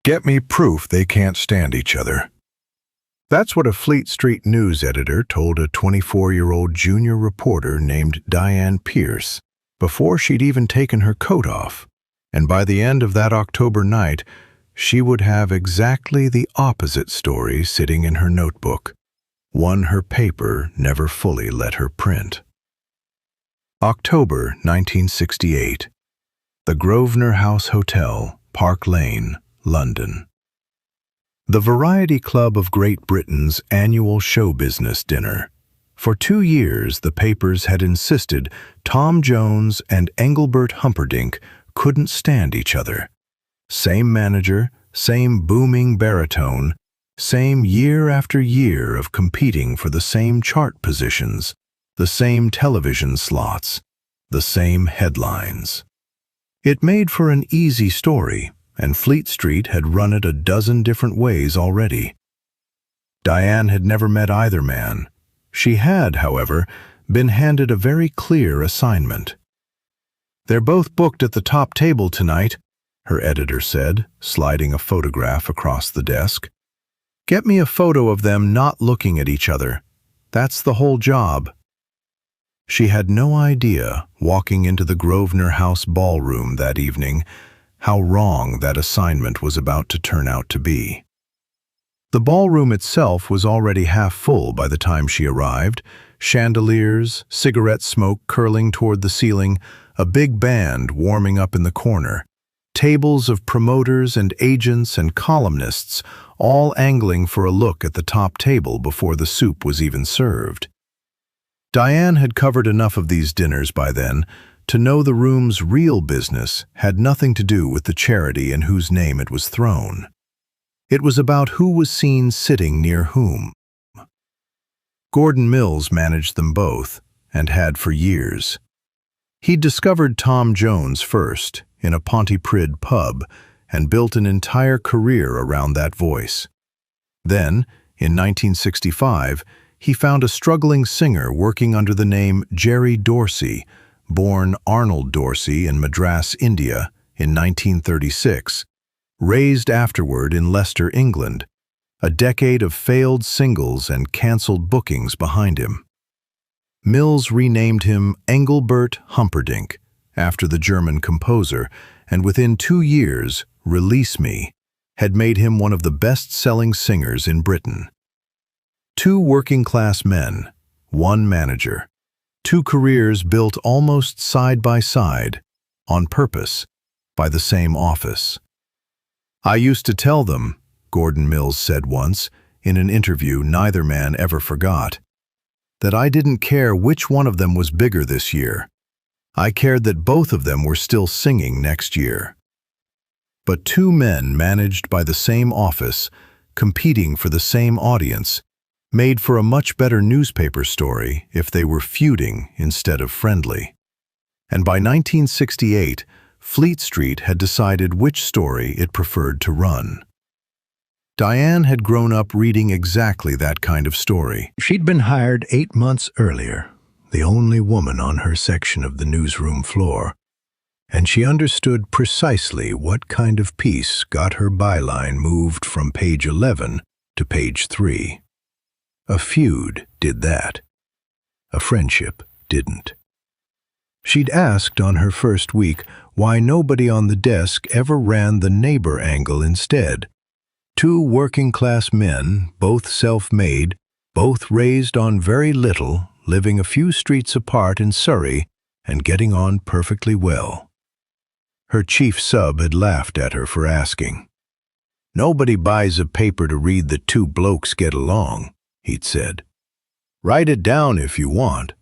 Get me proof they can't stand each other. That's what a Fleet Street news editor told a 24-year-old junior reporter named Diane Pierce before she'd even taken her coat off. And by the end of that October night, she would have exactly the opposite story sitting in her notebook, one her paper never fully let her print. October 1968. The Grosvenor House Hotel, Park Lane, London. The Variety Club of Great Britain's annual show business dinner. For 2 years, the papers had insisted Tom Jones and Engelbert Humperdinck couldn't stand each other. Same manager, same booming baritone, same year after year of competing for the same chart positions, the same television slots, the same headlines. It made for an easy story, and Fleet Street had run it a dozen different ways already. Diane had never met either man. She had, however, been handed a very clear assignment. "They're both booked at the top table tonight," her editor said, sliding a photograph across the desk. "Get me a photo of them not looking at each other. That's the whole job." She had no idea, walking into the Grosvenor House ballroom that evening, how wrong that assignment was about to turn out to be. The ballroom itself was already half full by the time she arrived, chandeliers, cigarette smoke curling toward the ceiling, a big band warming up in the corner, tables of promoters and agents and columnists all angling for a look at the top table before the soup was even served. Diane had covered enough of these dinners by then to know the room's real business had nothing to do with the charity in whose name it was thrown. It was about who was seen sitting near whom. Gordon Mills managed them both, and had for years. He'd discovered Tom Jones first, in a Pontypridd pub, and built an entire career around that voice. Then, in 1965, he found a struggling singer working under the name Jerry Dorsey, born Arnold Dorsey in Madras, India, in 1936, raised afterward in Leicester, England, a decade of failed singles and cancelled bookings behind him. Mills renamed him Engelbert Humperdinck, after the German composer, and within 2 years, Release Me had made him one of the best-selling singers in Britain. 2 working-class men, 1 manager, 2 careers built almost side by side, on purpose, by the same office. "I used to tell them," Gordon Mills said once, in an interview neither man ever forgot, "that I didn't care which one of them was bigger this year. I cared that both of them were still singing next year." But 2 men managed by the same office, competing for the same audience, made for a much better newspaper story if they were feuding instead of friendly. And by 1968, Fleet Street had decided which story it preferred to run. Diane had grown up reading exactly that kind of story. She'd been hired 8 months earlier, the only woman on her section of the newsroom floor, and she understood precisely what kind of piece got her byline moved from page 11 to page 3. A feud did that. A friendship didn't. She'd asked on her first week why nobody on the desk ever ran the neighbor angle instead. 2 working-class men, both self-made, both raised on very little, living a few streets apart in Surrey and getting on perfectly well. Her chief sub had laughed at her for asking. "Nobody buys a paper to read that 2 blokes get along," he'd said. "Write it down if you want.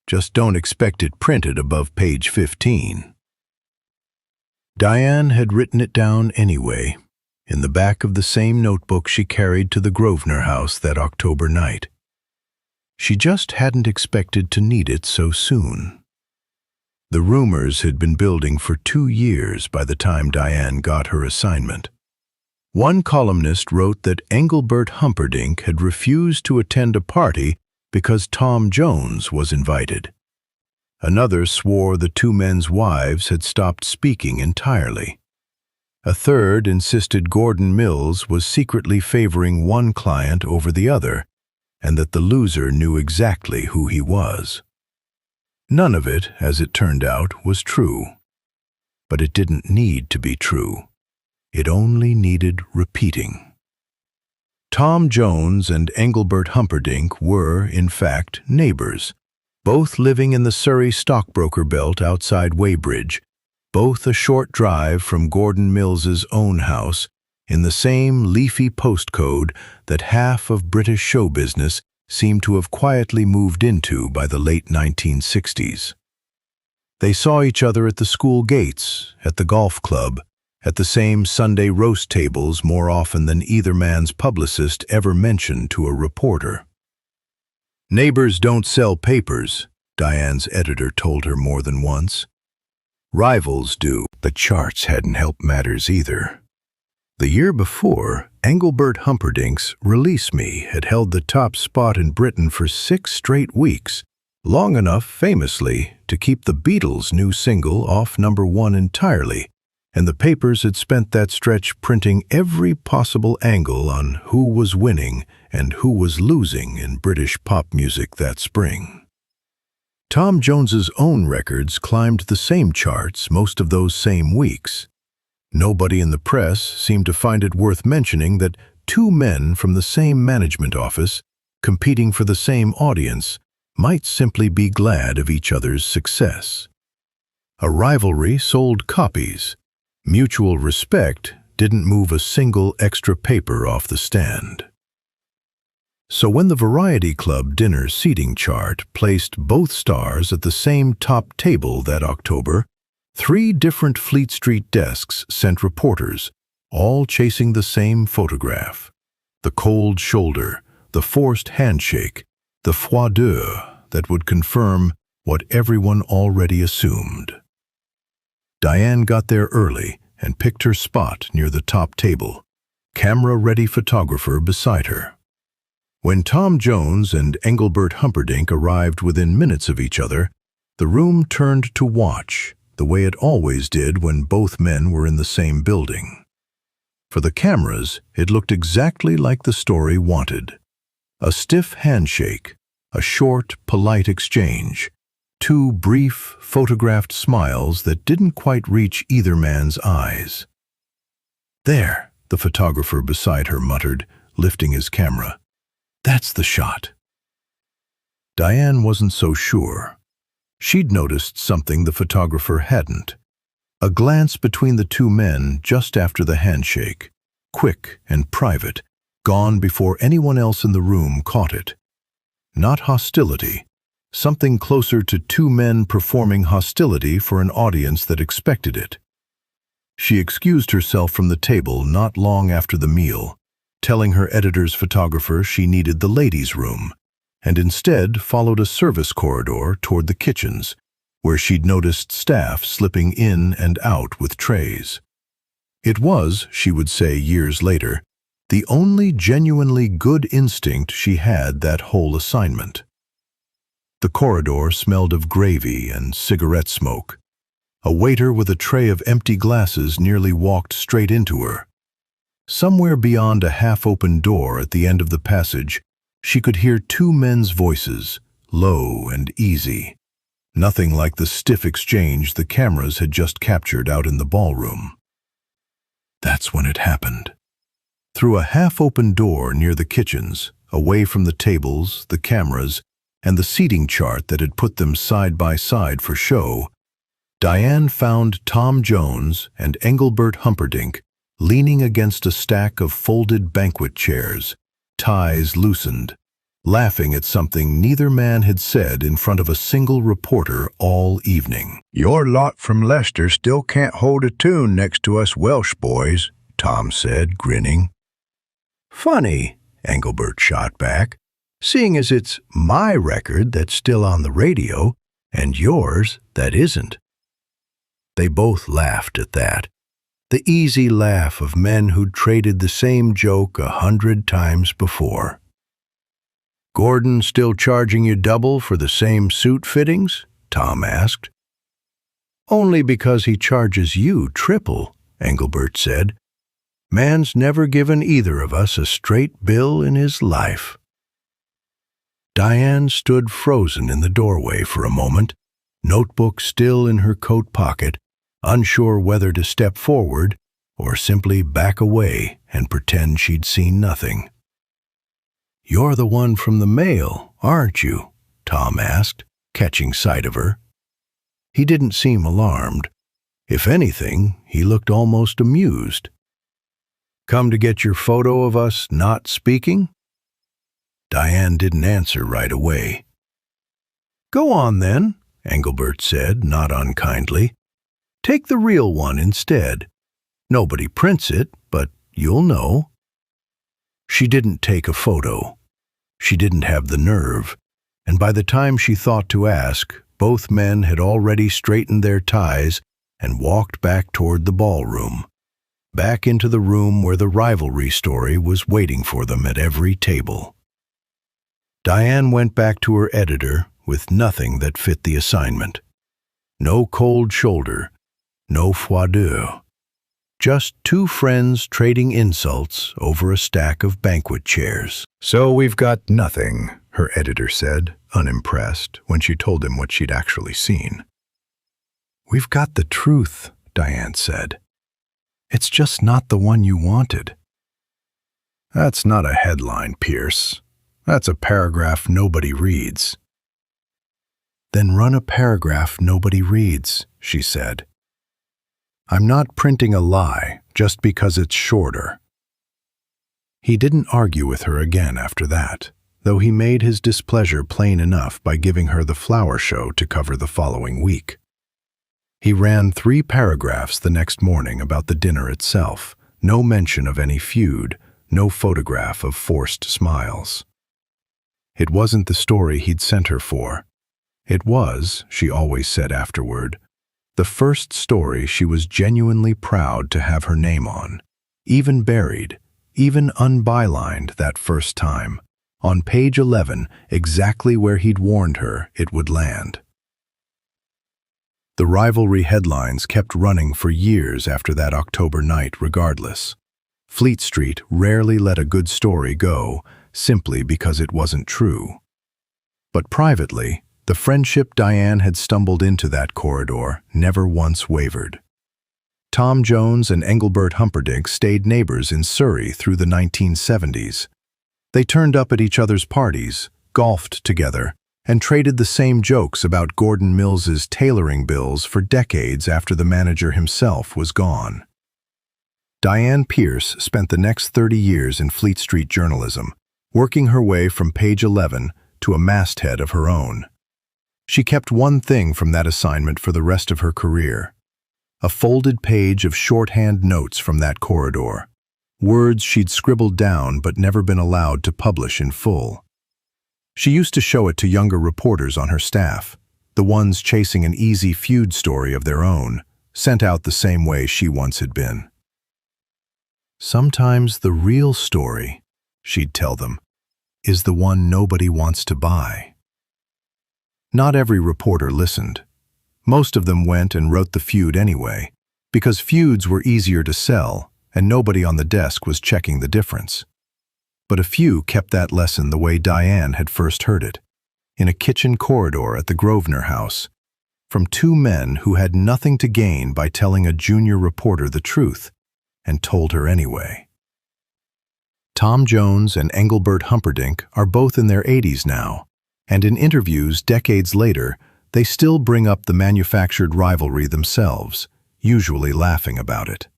Just don't expect it printed above page 15. Diane had written it down anyway, in the back of the same notebook she carried to the Grosvenor House that October night. She just hadn't expected to need it so soon. The rumors had been building for 2 years by the time Diane got her assignment. One columnist wrote that Engelbert Humperdinck had refused to attend a party because Tom Jones was invited. Another swore the 2 men's wives had stopped speaking entirely. A third insisted Gordon Mills was secretly favoring one client over the other, and that the loser knew exactly who he was. None of it, as it turned out, was true. But it didn't need to be true. It only needed repeating. Tom Jones and Engelbert Humperdinck were, in fact, neighbors, both living in the Surrey stockbroker belt outside Weybridge, both a short drive from Gordon Mills's own house, in the same leafy postcode that half of British show business seemed to have quietly moved into by the late 1960s. They saw each other at the school gates, at the golf club, at the same Sunday roast tables more often than either man's publicist ever mentioned to a reporter. "Neighbors don't sell papers," Diane's editor told her more than once. "Rivals do." The charts hadn't helped matters either. The year before, Engelbert Humperdinck's Release Me had held the top spot in Britain for 6 straight weeks, long enough, famously, to keep the Beatles' new single off #1 entirely, and the papers had spent that stretch printing every possible angle on who was winning and who was losing in British pop music that spring. Tom Jones's own records climbed the same charts most of those same weeks. Nobody in the press seemed to find it worth mentioning that 2 men from the same management office, competing for the same audience, might simply be glad of each other's success. A rivalry sold copies. Mutual respect didn't move a single extra paper off the stand. So when the Variety Club dinner seating chart placed both stars at the same top table that October, 3 different Fleet Street desks sent reporters, all chasing the same photograph: the cold shoulder, the forced handshake, the froid d'oeil that would confirm what everyone already assumed. Diane got there early and picked her spot near the top table, camera-ready photographer beside her. When Tom Jones and Engelbert Humperdinck arrived within minutes of each other, the room turned to watch, the way it always did when both men were in the same building. For the cameras, it looked exactly like the story wanted. A stiff handshake, a short, polite exchange, 2 brief, photographed smiles that didn't quite reach either man's eyes. "There," the photographer beside her muttered, lifting his camera. "That's the shot." Diane wasn't so sure. She'd noticed something the photographer hadn't. A glance between the 2 men just after the handshake, quick and private, gone before anyone else in the room caught it. Not hostility. Something closer to 2 men performing hostility for an audience that expected it. She excused herself from the table not long after the meal, telling her editor's photographer she needed the ladies' room, and instead followed a service corridor toward the kitchens, where she'd noticed staff slipping in and out with trays. It was, she would say years later, the only genuinely good instinct she had that whole assignment. The corridor smelled of gravy and cigarette smoke. A waiter with a tray of empty glasses nearly walked straight into her. Somewhere beyond a half-open door at the end of the passage, she could hear 2 men's voices, low and easy. Nothing like the stiff exchange the cameras had just captured out in the ballroom. That's when it happened. Through a half-open door near the kitchens, away from the tables, the cameras, and the seating chart that had put them side by side for show, Diane found Tom Jones and Engelbert Humperdinck leaning against a stack of folded banquet chairs, ties loosened, laughing at something neither man had said in front of a single reporter all evening. "Your lot from Leicester still can't hold a tune next to us Welsh boys," Tom said, grinning. "Funny," Engelbert shot back, "seeing as it's my record that's still on the radio, and yours that isn't." They both laughed at that, the easy laugh of men who'd traded the same joke 100 times before. "Gordon still charging you double for the same suit fittings?" Tom asked. "Only because he charges you triple," Engelbert said. "Man's never given either of us a straight bill in his life." Diane stood frozen in the doorway for a moment, notebook still in her coat pocket, unsure whether to step forward or simply back away and pretend she'd seen nothing. "You're the one from the mail, aren't you?" Tom asked, catching sight of her. He didn't seem alarmed. If anything, he looked almost amused. "Come to get your photo of us not speaking?" Diane didn't answer right away. "Go on then," Engelbert said, not unkindly. "Take the real one instead. Nobody prints it, but you'll know." She didn't take a photo. She didn't have the nerve, and by the time she thought to ask, both men had already straightened their ties and walked back toward the ballroom, back into the room where the rivalry story was waiting for them at every table. Diane went back to her editor with nothing that fit the assignment. No cold shoulder, no froideur. Just two friends trading insults over a stack of banquet chairs. "So we've got nothing," her editor said, unimpressed, when she told him what she'd actually seen. "We've got the truth," Diane said. "It's just not the one you wanted." "That's not a headline, Pierce. That's a paragraph nobody reads." "Then run a paragraph nobody reads," she said. "I'm not printing a lie just because it's shorter." He didn't argue with her again after that, though he made his displeasure plain enough by giving her the flower show to cover the following week. He ran 3 paragraphs the next morning about the dinner itself, no mention of any feud, no photograph of forced smiles. It wasn't the story he'd sent her for. It was, she always said afterward, the first story she was genuinely proud to have her name on, even buried, even unbylined that first time, on page 11, exactly where he'd warned her it would land. The rivalry headlines kept running for years after that October night regardless. Fleet Street rarely let a good story go simply because it wasn't true. But privately, the friendship Diane had stumbled into that corridor never once wavered. Tom Jones and Engelbert Humperdinck stayed neighbors in Surrey through the 1970s. They turned up at each other's parties, golfed together, and traded the same jokes about Gordon Mills's tailoring bills for decades after the manager himself was gone. Diane Pierce spent the next 30 years in Fleet Street journalism, working her way from page 11 to a masthead of her own. She kept one thing from that assignment for the rest of her career: a folded page of shorthand notes from that corridor, words she'd scribbled down but never been allowed to publish in full. She used to show it to younger reporters on her staff, the ones chasing an easy feud story of their own, sent out the same way she once had been. "Sometimes the real story," she'd tell them, "is the one nobody wants to buy." Not every reporter listened. Most of them went and wrote the feud anyway, because feuds were easier to sell and nobody on the desk was checking the difference. But a few kept that lesson the way Diane had first heard it, in a kitchen corridor at the Grosvenor House, from 2 men who had nothing to gain by telling a junior reporter the truth, and told her anyway. Tom Jones and Engelbert Humperdinck are both in their 80s now, and in interviews decades later, they still bring up the manufactured rivalry themselves, usually laughing about it.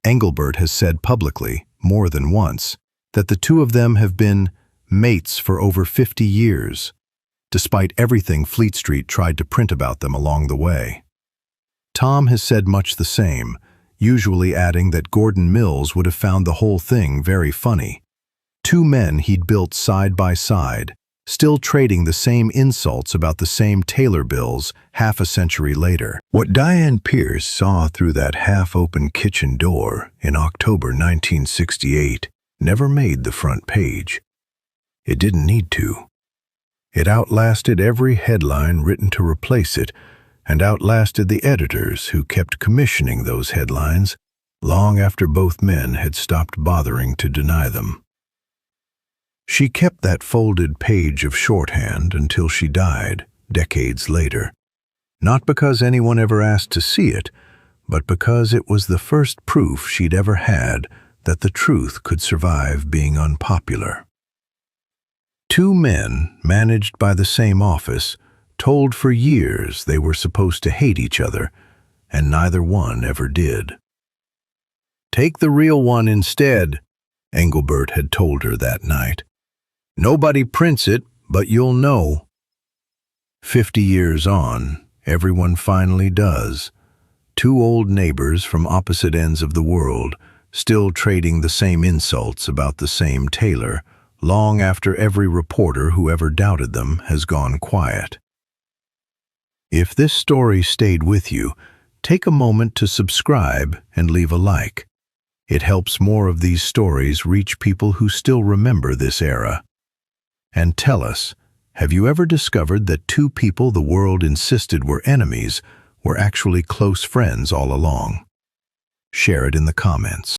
Engelbert has said publicly, more than once, that the two of them have been mates for over 50 years, despite everything Fleet Street tried to print about them along the way. Tom has said much the same, usually adding that Gordon Mills would have found the whole thing very funny. 2 men he'd built side by side, still trading the same insults about the same tailor bills half a century later. What Diane Pierce saw through that half-open kitchen door in October 1968 never made the front page. It didn't need to. It outlasted every headline written to replace it, and outlasted the editors who kept commissioning those headlines long after both men had stopped bothering to deny them. She kept that folded page of shorthand until she died, decades later, not because anyone ever asked to see it, but because it was the first proof she'd ever had that the truth could survive being unpopular. Two men, managed by the same office, told for years they were supposed to hate each other, and neither one ever did. "Take the real one instead," Engelbert had told her that night. "Nobody prints it, but you'll know." 50 years on, everyone finally does. Two old neighbors from opposite ends of the world, still trading the same insults about the same tailor, long after every reporter who ever doubted them has gone quiet. If this story stayed with you, take a moment to subscribe and leave a like. It helps more of these stories reach people who still remember this era. And tell us, have you ever discovered that two people the world insisted were enemies were actually close friends all along? Share it in the comments.